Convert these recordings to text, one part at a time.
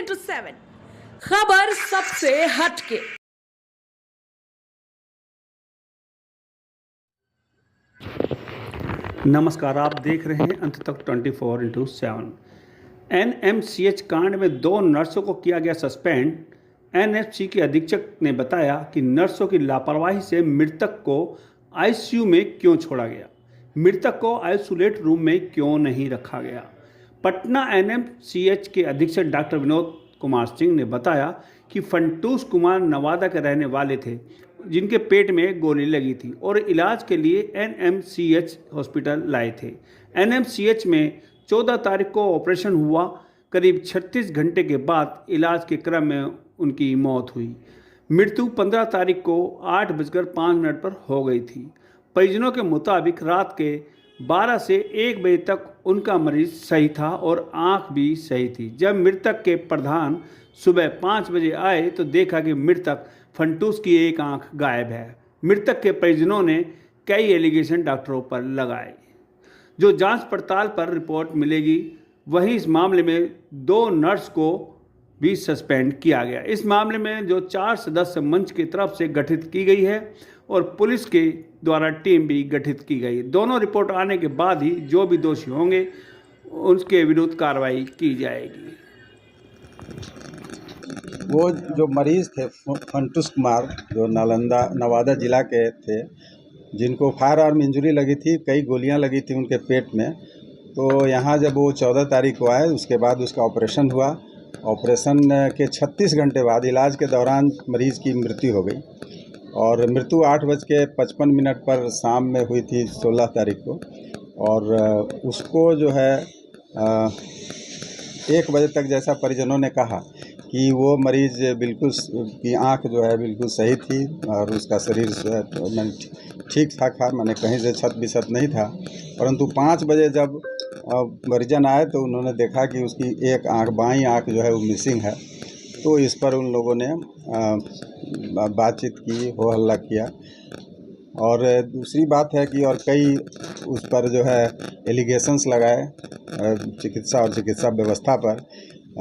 24/7 खबर सबसे हटके। नमस्कार, आप देख रहे हैं अंत तक 24/7। एनएमसीएच कांड में 2 नर्सों को किया गया सस्पेंड। एनएफसी के अधीक्षक ने बताया कि नर्सों की लापरवाही से मृतक को आईसीयू में क्यों छोड़ा गया, मृतक को आइसोलेट रूम में क्यों नहीं रखा गया। पटना एनएमसीएच के अधीक्षक डॉक्टर विनोद कुमार सिंह ने बताया कि फंटूस कुमार नवादा के रहने वाले थे, जिनके पेट में गोली लगी थी और इलाज के लिए एनएमसीएच हॉस्पिटल लाए थे। एनएमसीएच में 14 तारीख को ऑपरेशन हुआ। करीब 36 घंटे के बाद इलाज के क्रम में उनकी मौत हुई। मृत्यु 15 तारीख को 8:05 पर हो गई थी। परिजनों के मुताबिक रात के 12 से 1 बजे तक उनका मरीज सही था और आंख भी सही थी। जब मृतक के प्रधान सुबह 5 बजे आए तो देखा कि मृतक फंटूस की एक आंख गायब है। मृतक के परिजनों ने कई एलिगेशन डॉक्टरों पर लगाए, जो जांच पड़ताल पर रिपोर्ट मिलेगी। वहीं इस मामले में 2 नर्स को भी सस्पेंड किया गया। इस मामले में जो 4 सदस्य मंच की तरफ से गठित की गई है और पुलिस के द्वारा टीम भी गठित की गई। दोनों रिपोर्ट आने के बाद ही जो भी दोषी होंगे उनके विरुद्ध कार्रवाई की जाएगी। वो जो मरीज़ थे फंटूस कुमार, जो नवादा ज़िला के थे, जिनको फायर आर्म इंजरी लगी थी, कई गोलियां लगी थी उनके पेट में। तो यहाँ जब वो 14 तारीख को आए, उसके बाद उसका ऑपरेशन हुआ। ऑपरेशन के 36 घंटे बाद इलाज के दौरान मरीज़ की मृत्यु हो गई और मृत्यु 8:55 पर शाम में हुई थी 16 तारीख को। और उसको जो है 1 बजे तक, जैसा परिजनों ने कहा, कि वो मरीज़ बिल्कुल की आंख जो है बिल्कुल सही थी और उसका शरीर जो है ठीक ठाक था, मैंने कहीं से छत बिछत नहीं था। परंतु 5 बजे जब परिजन आए तो उन्होंने देखा कि उसकी एक आंख, बाईं आंख जो है वो मिसिंग है। तो इस पर उन लोगों ने बातचीत की, हो हल्ला किया। और दूसरी बात है कि और कई उस पर जो है एलिगेशंस लगाए चिकित्सा और चिकित्सा व्यवस्था पर।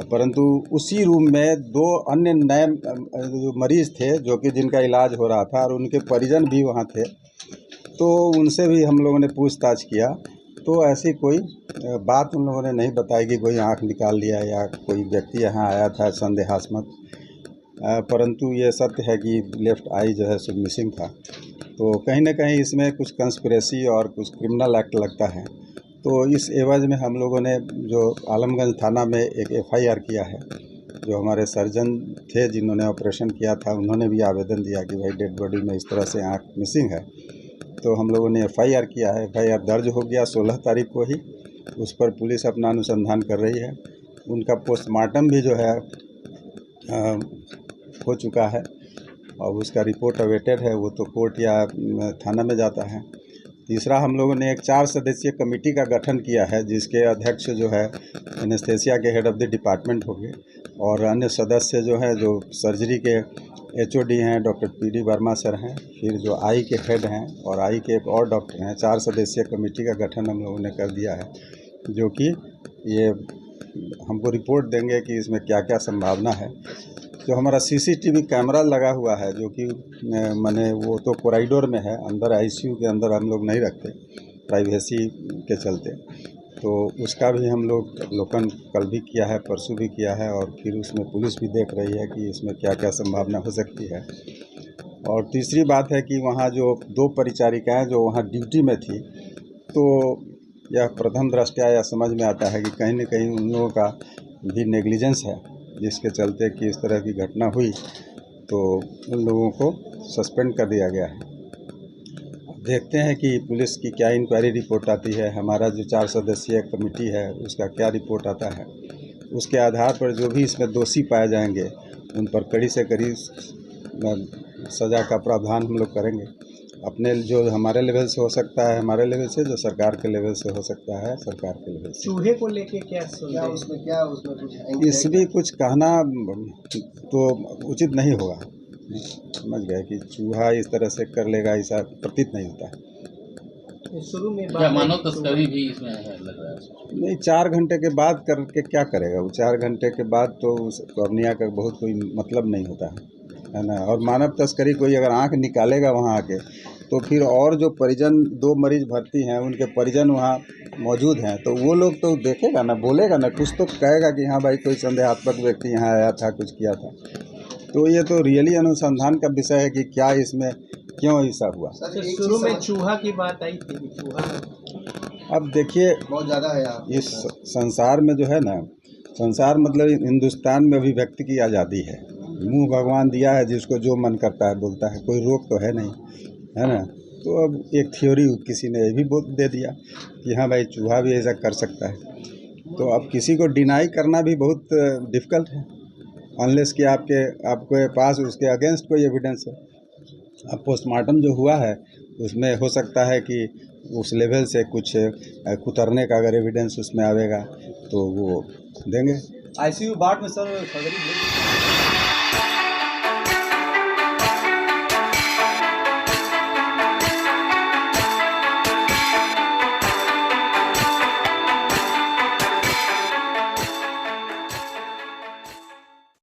परंतु उसी रूम में 2 अन्य नए मरीज़ थे जो कि जिनका इलाज हो रहा था और उनके परिजन भी वहाँ थे। तो उनसे भी हम लोगों ने पूछताछ किया तो ऐसी कोई बात उन लोगों ने नहीं बताई कि कोई आँख निकाल लिया या कोई व्यक्ति यहाँ आया था संदेहास्पद। परंतु ये सत्य है कि लेफ़्ट आई जो है सो मिसिंग था। तो कहीं ना कहीं इसमें कुछ कंस्पिरेसी और कुछ क्रिमिनल एक्ट लगता है। तो इस एवज में हम लोगों ने जो आलमगंज थाना में एक एफआईआर किया है। जो हमारे सर्जन थे जिन्होंने ऑपरेशन किया था, उन्होंने भी आवेदन दिया कि भाई डेड बॉडी में इस तरह से आँख मिसिंग है। तो हम लोगों ने एफआईआर किया है। एफआईआर दर्ज हो गया 16 तारीख को ही। उस पर पुलिस अपना अनुसंधान कर रही है। उनका पोस्टमार्टम भी जो है हो चुका है और उसका रिपोर्ट अवेटेड है। वो तो कोर्ट या थाना में जाता है। तीसरा, हम लोगों ने एक 4 सदस्यीय कमेटी का गठन किया है, जिसके अध्यक्ष जो है एनेस्थेसिया के हेड ऑफ़ द डिपार्टमेंट होंगे और अन्य सदस्य जो हैं, जो सर्जरी के एचओडी हैं डॉक्टर पीडी वर्मा सर हैं, फिर जो आई के हेड हैं और आई के एक और डॉक्टर हैं। 4 सदस्यीय कमेटी का गठन हम लोगों ने कर दिया है, जो कि ये हमको रिपोर्ट देंगे कि इसमें क्या क्या संभावना है। जो हमारा सीसीटीवी कैमरा लगा हुआ है, जो कि मैंने वो तो कॉरिडोर में है, अंदर आईसीयू के अंदर हम लोग नहीं रखते प्राइवेसी के चलते। तो उसका भी हम लोग अवलोकन कल भी किया है, परसों भी किया है और फिर उसमें पुलिस भी देख रही है कि इसमें क्या क्या संभावना हो सकती है। और तीसरी बात है कि वहाँ जो 2 परिचारिकाएँ जो वहाँ ड्यूटी में थी, तो यह प्रथम दृष्टया यह समझ में आता है कि कहीं न कहीं उन लोगों का भी नेग्लिजेंस है, जिसके चलते कि इस तरह की घटना हुई। तो उन लोगों को सस्पेंड कर दिया गया है। देखते हैं कि पुलिस की क्या इंक्वायरी रिपोर्ट आती है, हमारा जो 4 सदस्यीय कमेटी है उसका क्या रिपोर्ट आता है। उसके आधार पर जो भी इसमें दोषी पाए जाएंगे उन पर कड़ी से कड़ी सज़ा का प्रावधान हम लोग करेंगे। अपने जो हमारे लेवल से हो सकता है हमारे लेवल से, जो सरकार के लेवल से हो सकता है सरकार के लेवल से। चूहे को लेके क्या उसमें कुछ इसमें कुछ कहना तो उचित नहीं होगा। समझ गए कि चूहा इस तरह से कर लेगा, ऐसा प्रतीत नहीं होता है। शुरू में क्या मानव तस्करी भी इसमें है लग रहा है? नहीं, 4 घंटे के बाद करके क्या करेगा वो? 4 घंटे के बाद तो उस अवनिया का बहुत कोई मतलब नहीं होता है ना। और मानव तस्करी कोई अगर आंख निकालेगा वहाँ आके, तो फिर और जो परिजन 2 मरीज भर्ती हैं उनके परिजन वहाँ मौजूद हैं, तो वो लोग तो देखेगा ना, बोलेगा ना, कुछ तो कहेगा कि हाँ भाई कोई संदेहात्मक व्यक्ति यहाँ आया था, कुछ किया था। तो ये तो रियली अनुसंधान का विषय है कि क्या इसमें क्यों ऐसा हुआ। सर शुरू में चूहा की बात आई थी कि चूहा अब देखिए, बहुत ज़्यादा है यहाँ इस संसार में जो है ना, संसार मतलब हिंदुस्तान में अभिव्यक्ति की आज़ादी है। मुंह भगवान दिया है, जिसको जो मन करता है बोलता है, कोई रोक तो है नहीं, है ना। तो अब एक थ्योरी किसी ने ये भी दे दिया कि हाँ भाई चूहा भी ऐसा कर सकता है। तो अब किसी को डिनाई करना भी बहुत डिफ़िकल्ट है, अनलेस कि आपके पास उसके अगेंस्ट कोई एविडेंस है। अब पोस्टमार्टम जो हुआ है उसमें हो सकता है कि उस लेवल से कुछ कुतरने का अगर एविडेंस उसमें आवेगा तो वो देंगे। आईसीयू वार्ड में सर सर्जरी